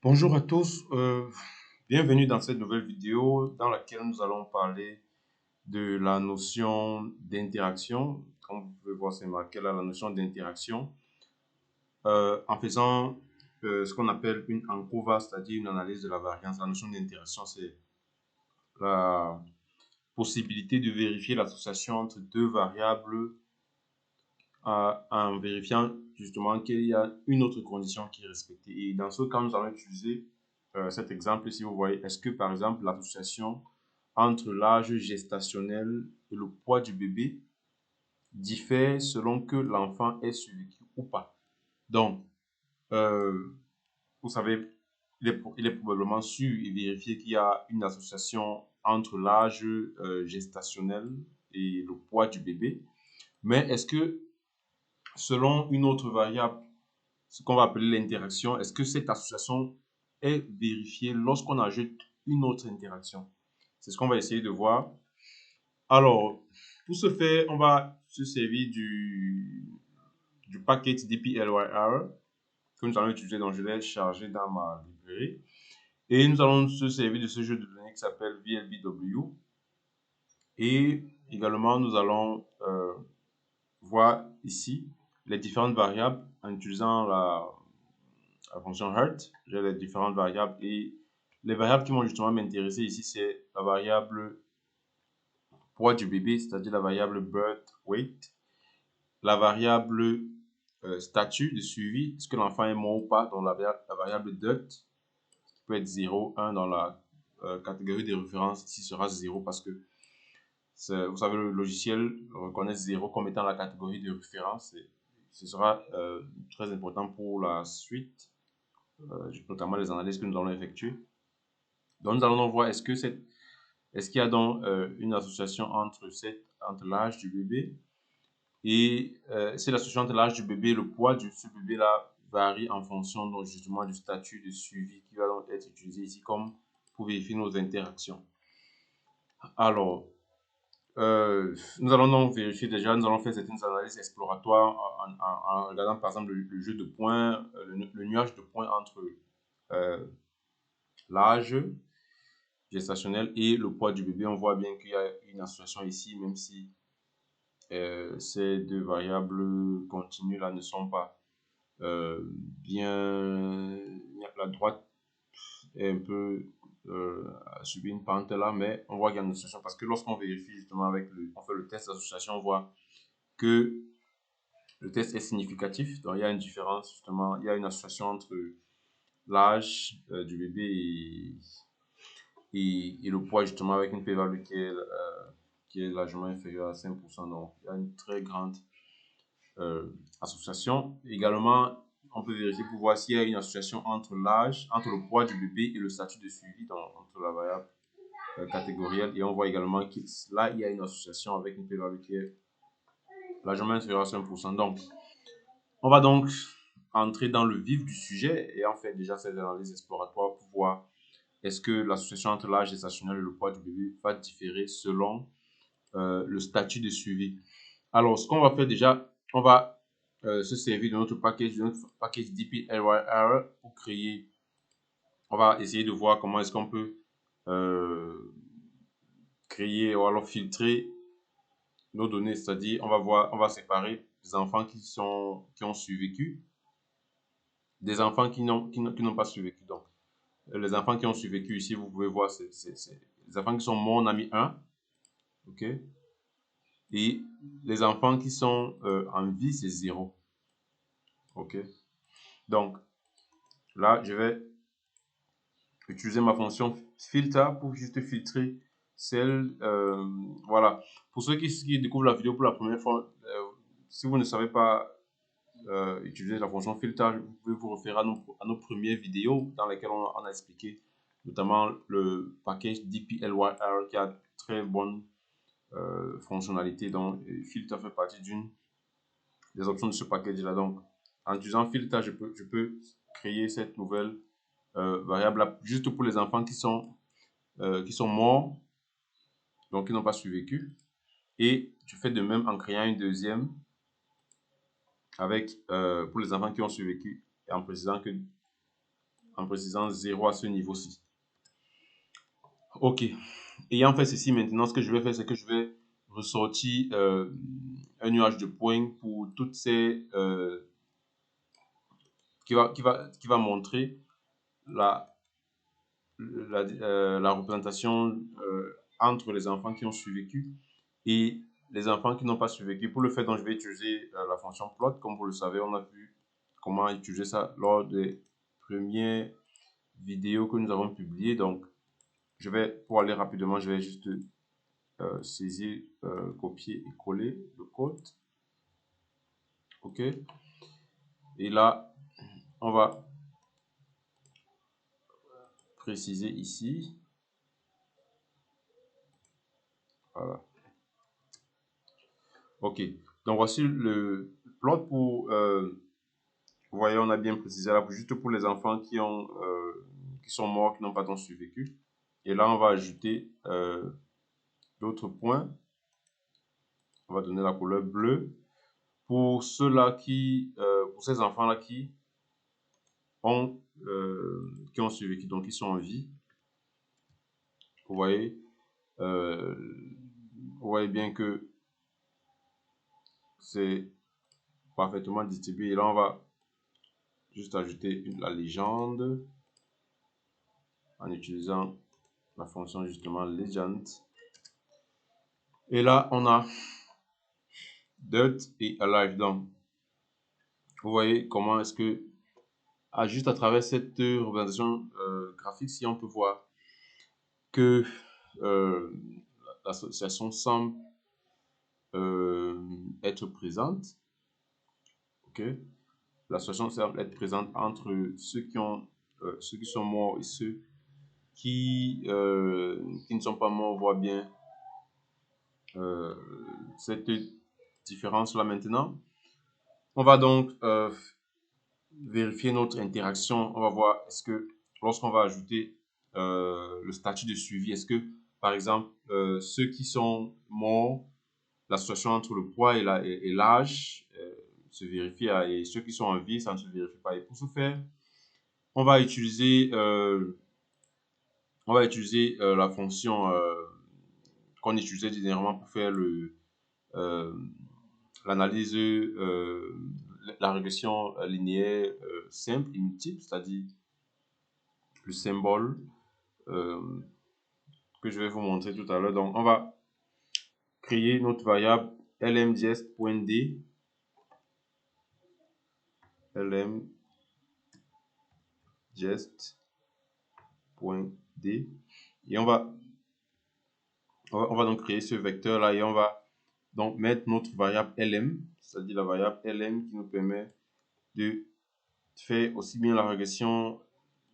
Bonjour à tous, bienvenue dans cette nouvelle vidéo dans laquelle nous allons parler de la notion d'interaction. Comme vous pouvez voir, c'est marqué là la notion d'interaction en faisant ce qu'on appelle une ANCOVA, c'est-à-dire une analyse de la variance. La notion d'interaction, c'est la possibilité de vérifier l'association entre deux variables en vérifiant justement qu'il y a une autre condition qui est respectée. Et dans ce cas, nous allons utiliser cet exemple, si vous voyez, est-ce que par exemple l'association entre l'âge gestationnel et le poids du bébé diffère selon que l'enfant est survécu ou pas. Donc, euh, vous savez, il est probablement sûr et vérifié qu'il y a une association entre l'âge gestationnel et le poids du bébé. Mais est-ce que selon une autre variable, ce qu'on va appeler l'interaction, est-ce que cette association est vérifiée lorsqu'on ajoute une autre interaction? C'est ce qu'on va essayer de voir. Alors, pour ce faire, on va se servir du package dplyr que nous allons utiliser, donc je l'ai chargé dans ma librairie. Et nous allons se servir de ce jeu de données qui s'appelle VLBW. Et également, nous allons voir ici les différentes variables en utilisant la fonction Heart. J'ai les différentes variables et les variables qui vont justement m'intéresser ici, c'est la variable poids du bébé, c'est-à-dire la variable birth weight, la variable statut de suivi, est-ce que l'enfant est mort ou pas, donc la variable DUT, qui peut être 0, 1 dans la catégorie de référence, ici sera 0 parce que vous savez, le logiciel reconnaît 0 comme étant la catégorie de référence et ce sera très important pour la suite, notamment les analyses que nous allons effectuer. Donc, nous allons donc voir est-ce qu'il y a donc une association entre l'âge du bébé et si l'association entre l'âge du bébé et le poids de ce bébé-là varie en fonction donc, justement du statut de suivi qui va donc être utilisé ici comme pour vérifier nos interactions. Alors, nous allons donc vérifier déjà, nous allons faire certaines analyses exploratoires en regardant par exemple le jeu de points, le nuage de points entre euh, l'âge gestationnel et le poids du bébé. On voit bien qu'il y a une association ici, même si ces deux variables continues là ne sont pas bien. La droite est un peu subit une pente là, mais on voit qu'il y a une association parce que lorsqu'on vérifie justement on fait le test d'association, on voit que le test est significatif. Donc il y a une différence justement, il y a une association entre l'âge du bébé et le poids justement avec une p-value qui est largement inférieure à 5%. Donc il y a une très grande association. Également, on peut vérifier pour voir s'il y a une association entre l'âge, entre le poids du bébé et le statut de suivi, donc entre la variable catégorielle. Et on voit également que là, il y a une association avec une p-value qui est largement inférieure à 5%. Donc, on va donc entrer dans le vif du sujet et en fait déjà cette analyse exploratoire pour voir est-ce que l'association entre l'âge gestationnel et le poids du bébé va différer selon le statut de suivi. Alors, ce qu'on va faire déjà, on va se servir de notre package dplyr pour créer. On va essayer de voir comment est-ce qu'on peut euh, créer ou alors filtrer nos données. C'est-à-dire, on va séparer les enfants qui ont survécu des enfants qui n'ont pas survécu. Donc, les enfants qui ont survécu ici, vous pouvez voir, c'est les enfants qui sont morts, on a mis 1. OK? Et les enfants qui sont en vie, c'est 0. OK? Donc, là, je vais utiliser ma fonction filter pour juste filtrer celle. Voilà. Pour ceux qui découvrent la vidéo pour la première fois, si vous ne savez pas utiliser la fonction filter, vous pouvez vous référer à nos premières vidéos dans lesquelles on a expliqué notamment le package dplyr qui a très bonne fonctionnalité. Donc, filter fait partie d'une des options de ce package là. Donc, en utilisant filter, je peux créer cette nouvelle variable là, juste pour les enfants qui sont morts, donc qui n'ont pas survécu. Et je fais de même en créant une deuxième avec pour les enfants qui ont survécu et en précisant que en précisant 0 à ce niveau-ci. Ok. Ayant fait ceci, maintenant, ce que je vais faire, c'est que je vais ressortir un nuage de points pour toutes ces... qui va montrer la représentation entre les enfants qui ont survécu et les enfants qui n'ont pas survécu. Pour le faire, donc, je vais utiliser la fonction plot. Comme vous le savez, on a vu comment utiliser ça lors des premières vidéos que nous avons publiées. Donc, pour aller rapidement, je vais juste saisir, copier et coller le code. OK. Et là, on va préciser ici. Voilà. OK. Donc, voici le plot pour... vous voyez, on a bien précisé là, juste pour les enfants qui sont morts, qui n'ont pas tant survécu. Et là, on va ajouter d'autres points. On va donner la couleur bleue. Pour ceux-là pour ces enfants-là qui ont survécu, donc qui sont en vie. Vous voyez bien que c'est parfaitement distribué. Et là, on va juste ajouter la légende en utilisant la fonction justement legend. Et là, on a dirt et alive. Donc, vous voyez comment est-ce que, juste à travers cette représentation graphique, si on peut voir que l'association semble être présente. Ok, l'association semble être présente entre ceux qui sont morts et ceux qui ne sont pas morts. On voit bien cette différence là. Maintenant, on va donc vérifier notre interaction. On va voir est-ce que lorsqu'on va ajouter le statut de suivi, est-ce que par exemple ceux qui sont morts, l'association entre le poids et l'âge se vérifie, et ceux qui sont en vie, ça ne se vérifie pas. Et pour ce faire, on va utiliser la fonction qu'on utilisait généralement pour faire l'analyse, la régression linéaire simple et multiple, c'est-à-dire le symbole que je vais vous montrer tout à l'heure. Donc, on va créer notre variable lmgest.d, lmgest.d, et on va donc créer ce vecteur là, et on va donc mettre notre variable lm, c'est-à-dire la variable lm qui nous permet de faire aussi bien la régression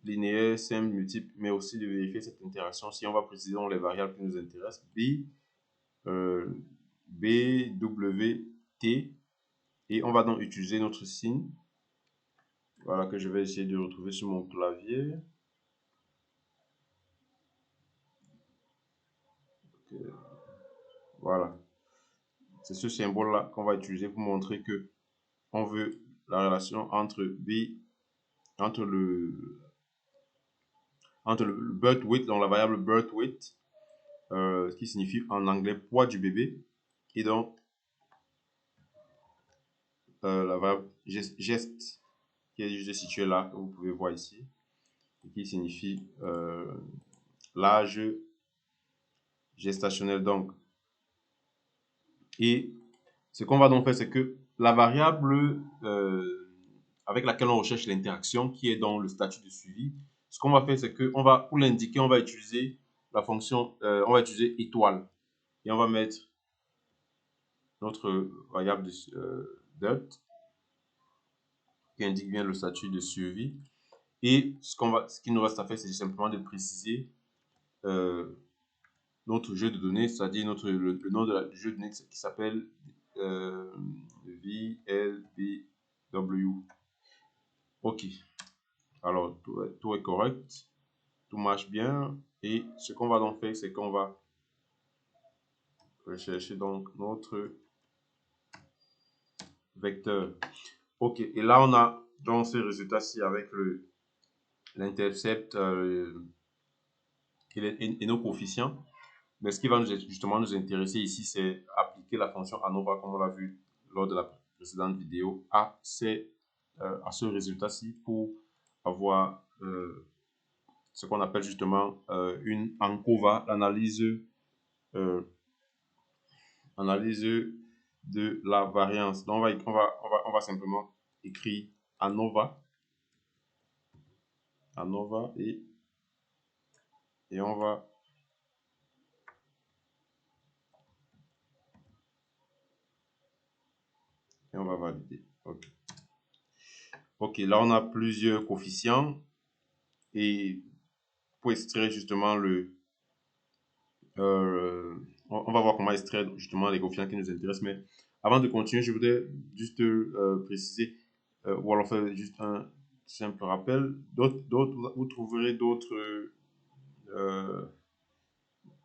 linéaire, simple, multiple, mais aussi de vérifier cette interaction. Si on va préciser dans les variables qui nous intéressent, b, w, t, et on va donc utiliser notre signe, voilà, que je vais essayer de retrouver sur mon clavier. Okay. Voilà, c'est ce symbole là qu'on va utiliser pour montrer que on veut la relation entre le birth weight, donc la variable birth weight, qui signifie en anglais poids du bébé, et donc la variable geste qui est juste située là, que vous pouvez voir ici, et qui signifie l'âge gestationnel. Donc, et ce qu'on va donc faire, c'est que la variable avec laquelle on recherche l'interaction, qui est dans le statut de suivi, ce qu'on va faire, c'est que pour l'indiquer, on va utiliser la fonction, on va utiliser étoile, et on va mettre notre variable dirt qui indique bien le statut de suivi. Et ce qui nous reste à faire, c'est simplement de préciser notre jeu de données, c'est-à-dire le nom du jeu de données qui s'appelle VLBW. Ok, alors tout est correct, tout marche bien. Et ce qu'on va donc faire, c'est qu'on va rechercher donc notre vecteur. Ok, et là on a dans ces résultats-ci avec l'intercept et nos coefficients. Mais ce qui va justement nous intéresser ici, c'est appliquer la fonction ANOVA, comme on l'a vu lors de la précédente vidéo, à ce résultat-ci pour avoir ce qu'on appelle justement une ANCOVA, euh, analyse de la variance. Donc, on va simplement écrire ANOVA, ANOVA et on va valider. OK. OK, là, on a plusieurs coefficients et pour extraire justement on va voir comment extraire justement les coefficients qui nous intéressent. Mais avant de continuer, je voudrais juste préciser ou alors faire juste un simple rappel. Vous trouverez euh,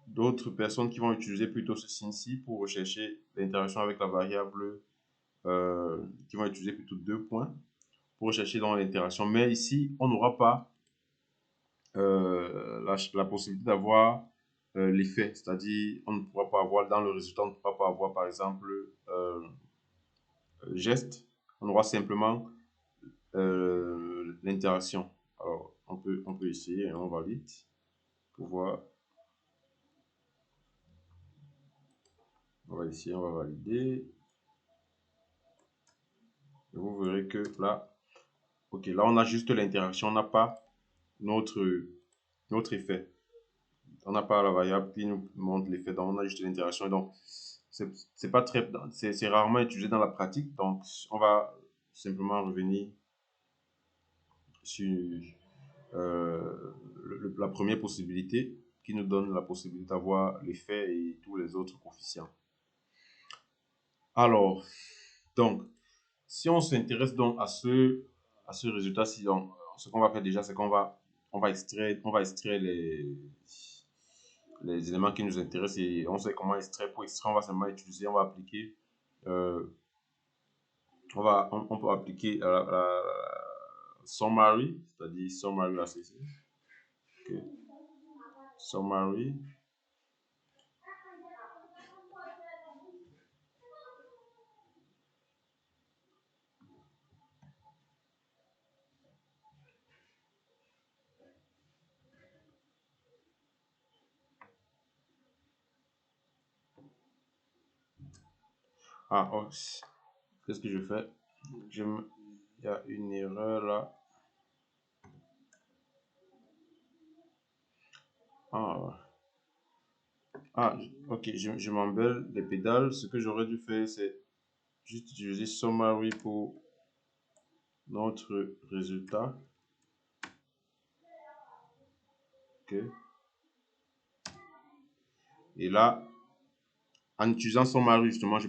d'autres personnes qui vont utiliser plutôt ce signe-ci pour rechercher l'interaction avec la variable, qui vont utiliser plutôt 2 points pour rechercher dans l'interaction. Mais ici, on n'aura pas la possibilité d'avoir l'effet, c'est-à-dire on ne pourra pas avoir dans le résultat, on ne pourra pas avoir par exemple geste, on aura simplement l'interaction. Alors on peut essayer et on valide pour voir. On va essayer, on va valider. Et vous verrez que là, ok, là on a juste l'interaction, on n'a pas notre, notre effet. On n'a pas la variable qui nous montre l'effet, donc on a juste l'interaction. Et donc, c'est pas très, c'est rarement utilisé dans la pratique. Donc, on va simplement revenir sur la première possibilité qui nous donne la possibilité d'avoir l'effet et tous les autres coefficients. Alors, donc, si on s'intéresse donc à ce résultat-ci, donc, ce qu'on va faire déjà, c'est on va extraire les éléments qui nous intéressent et on sait comment extraire. Pour extraire, on va simplement utiliser, on va appliquer, on peut appliquer la summary, c'est-à-dire summary ACC. Okay. Summary. Ah, oh, qu'est-ce que je fais? Il y a une erreur là. Ok, je m'embelle les pédales. Ce que j'aurais dû faire, c'est juste utiliser summary pour notre résultat. Ok. Et là, en utilisant summary, justement, je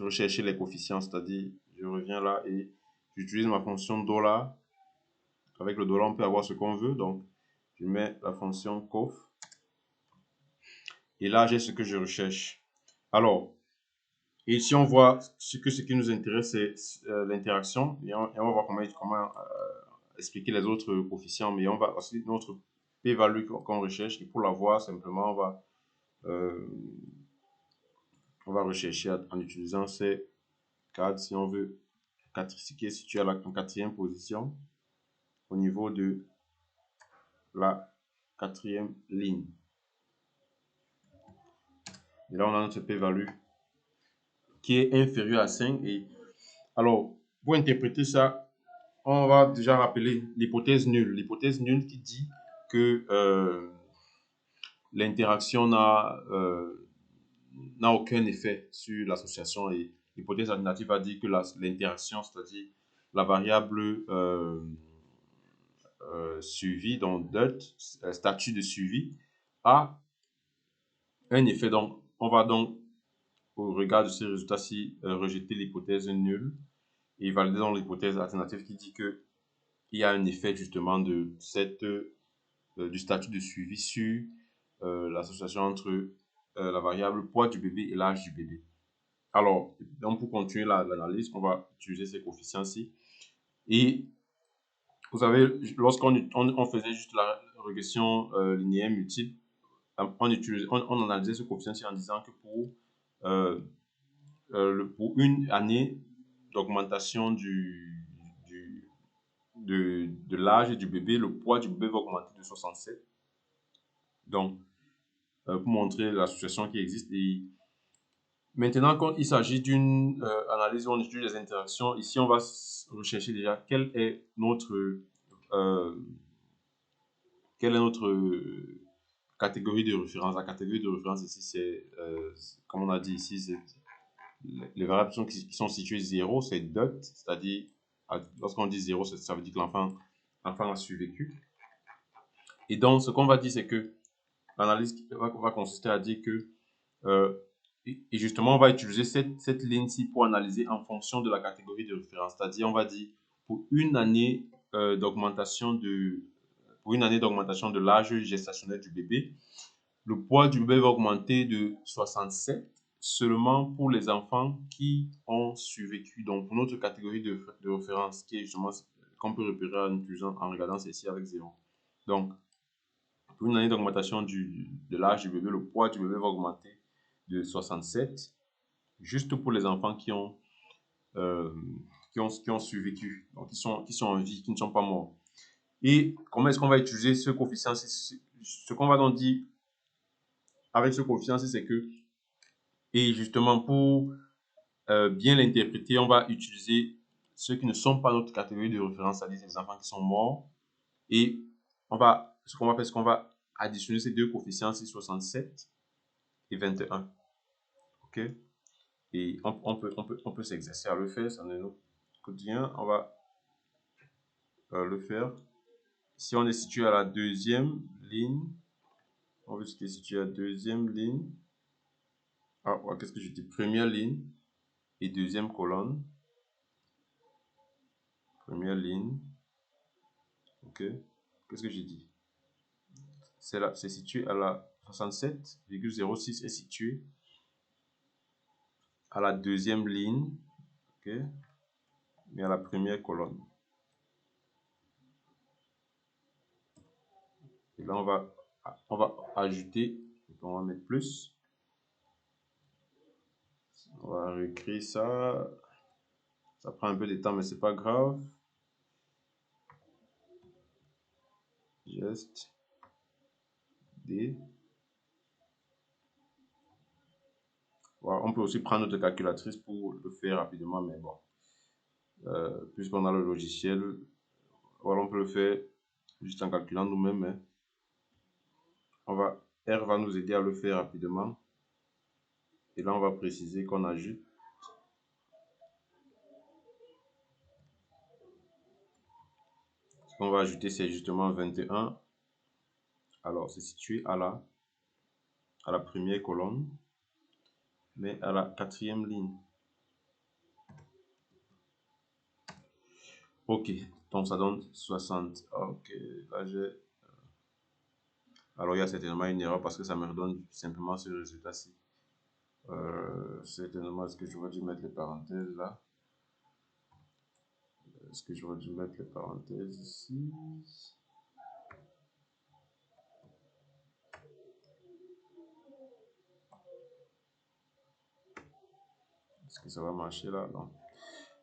rechercher les coefficients, c'est-à-dire, je reviens là et j'utilise ma fonction $. Avec le $, on peut avoir ce qu'on veut. Donc, je mets la fonction cof. Et là, j'ai ce que je recherche. Alors, et ici, on voit ce qui nous intéresse, c'est l'interaction. Et on va voir comment expliquer les autres coefficients. Mais on va aussi notre p-value qu'on recherche. Et pour l'avoir, simplement, on va rechercher en utilisant ces cadres. Si on veut, ce qui est situé en quatrième position au niveau de la quatrième ligne. Et là, on a notre p-value qui est inférieur à 5. Et alors, pour interpréter ça, on va déjà rappeler l'hypothèse nulle. L'hypothèse nulle qui dit que l'interaction n'a aucun effet sur l'association, et l'hypothèse alternative a dit que l'interaction, c'est-à-dire la variable suivi, donc statut de suivi, a un effet. Donc, on va donc, au regard de ces résultats-ci, rejeter l'hypothèse nulle et valider dans l'hypothèse alternative qui dit que il y a un effet justement du statut de suivi sur l'association entre la variable poids du bébé et l'âge du bébé. Alors, donc pour continuer l'analyse, on va utiliser ces coefficients-ci. Et vous savez, lorsqu'on faisait juste la régression linéaire multiple, on analysait ce coefficient en disant que euh, pour une année d'augmentation de l'âge du bébé, le poids du bébé va augmenter de 67. Donc, pour montrer l'association qui existe. Et maintenant, quand il s'agit d'une analyse où on étudie les interactions, ici, on va rechercher déjà euh, quelle est notre catégorie de référence. La catégorie de référence ici, c'est, comme on a dit ici, c'est les variables qui sont situées 0, c'est dot, c'est-à-dire, lorsqu'on dit 0, ça veut dire que l'enfant a survécu. Et donc, ce qu'on va dire, c'est que l'analyse va consister à dire que, et justement, on va utiliser cette ligne-ci pour analyser en fonction de la catégorie de référence. C'est-à-dire, on va dire, pour une année d'augmentation de l'âge gestationnel du bébé, le poids du bébé va augmenter de 67 seulement pour les enfants qui ont survécu. Donc, pour notre catégorie de référence, qui est justement qu'on peut repérer en regardant ceci avec 0. Donc, pour une année d'augmentation de l'âge du bébé, le poids du bébé va augmenter de 67, juste pour les enfants euh, qui ont survécu, donc qui sont en vie, qui ne sont pas morts. Et comment est-ce qu'on va utiliser ce coefficient? Ce qu'on va donc dire avec ce coefficient, c'est que, et justement pour bien l'interpréter, on va utiliser ceux qui ne sont pas notre catégorie de référence, c'est-à-dire les enfants qui sont morts. Et ce qu'on va faire, c'est qu'on va additionner ces deux coefficients, c'est 67 et 21. OK? Et on peut s'exercer à le faire, ça ne nous coûte rien. On va le faire. Si on est situé à la deuxième ligne, on veut se situé à la deuxième ligne. Ah, qu'est-ce que je dis? Première ligne et deuxième colonne. Première ligne. OK? Qu'est-ce que j'ai dit? C'est situé à la 67,06 est situé à la deuxième ligne, OK? Mais à la première colonne. Et là, on va ajouter, on va mettre plus. On va réécrire ça. Ça prend un peu de temps, mais c'est pas grave. Geste D. Voilà, on peut aussi prendre notre calculatrice pour le faire rapidement, mais bon. Puisqu'on a le logiciel, voilà, on peut le faire juste en calculant nous-mêmes. Mais R va nous aider à le faire rapidement. Et là, on va préciser qu'on ajoute. Ce qu'on va ajouter, c'est justement 21. Alors, c'est situé à la première colonne, mais à la quatrième ligne. Ok, donc ça donne 60. Ok, là j'ai. Alors il y a certainement une erreur parce que ça me redonne simplement ce résultat-ci. Certainement, est-ce que j'aurais dû mettre les parenthèses là? Est-ce que j'aurais dû mettre les parenthèses ici? Est-ce que ça va marcher là? Non.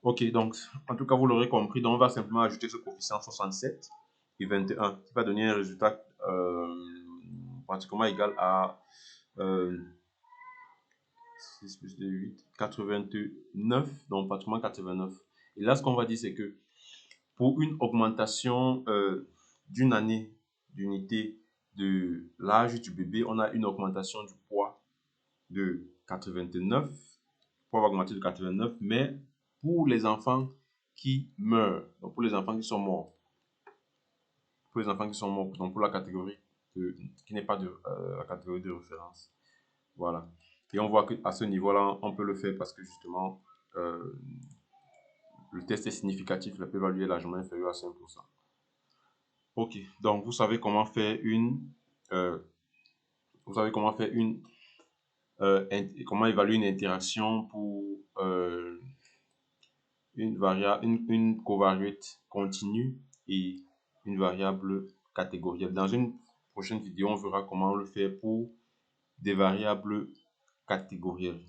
Ok, donc en tout cas, vous l'aurez compris. Donc on va simplement ajouter ce coefficient 67 et 21 qui va donner un résultat pratiquement égal à 6 plus 2, 8, 89, donc pratiquement 89. Et là, ce qu'on va dire, c'est que pour une augmentation d'une année d'unité de l'âge du bébé, on a une augmentation du poids de 89. Le poids va augmenter de 89, mais pour les enfants qui meurent, donc pour les enfants qui sont morts, pour les enfants qui sont morts, donc pour la catégorie qui n'est pas la catégorie de référence. Voilà. Et on voit qu'à ce niveau-là, on peut le faire parce que justement, le test est significatif, la p-value est largement inférieure à 5%. Ok, donc vous savez comment faire comment évaluer une interaction pour une covariate continue et une variable catégorielle. Dans une prochaine vidéo, on verra comment le faire pour des variables catégorielles.